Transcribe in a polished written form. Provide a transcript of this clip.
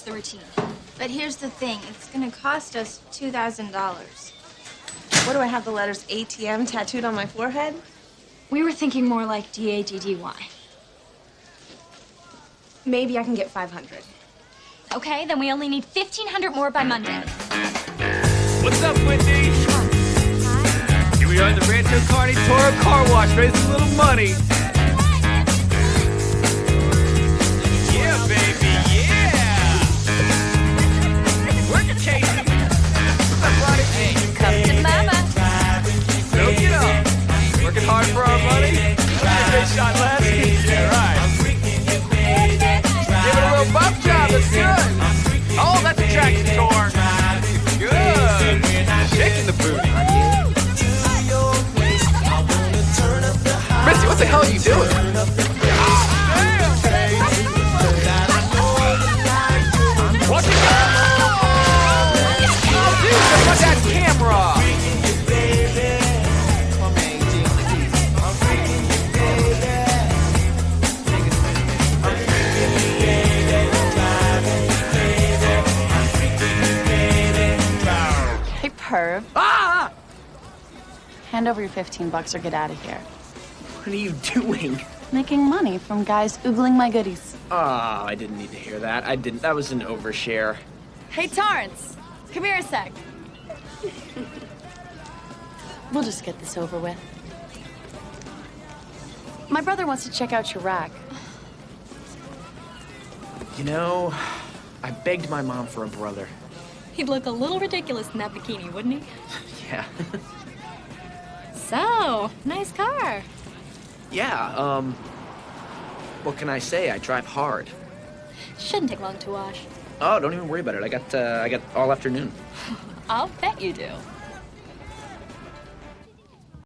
the routine. But here's the thing. It's gonna cost us $2,000. What do I have the letters ATM tattooed on my forehead? We were thinking more like DADDY. Maybe I can get 500. Okay, then we only need 1,500 more by Monday. What's up, Whitney? Here we are at the Rancho Carne Toro Car Wash, raising a little money. Yeah, baby, yeah! Work it, Casey. What's up, buddy? Hey, Come to mama. soak it up. Working hard for our money. Your face shot last week. Yeah, right. Give it a little bump job, that's good. Oh, that's a traction torque. Good. Shaking the booty. Missy, what the hell are you doing? Watch it go! Oh, dude, check out that camera! Hey, perv. Ah! Hand over your $15 or get out of here. What are you doing? Making money from guys oogling my goodies. Oh, I didn't need to hear that. I didn't. That was an overshare. Hey, Torrance. Come here a sec. We'll just get this over with. My brother wants to check out your rack. You know, I begged my mom for a brother. He'd look a little ridiculous in that bikini, wouldn't he? Yeah. So, nice car. Yeah, what can I say? I drive hard. Shouldn't take long to wash. Oh, don't even worry about it. I got all afternoon. I'll bet you do.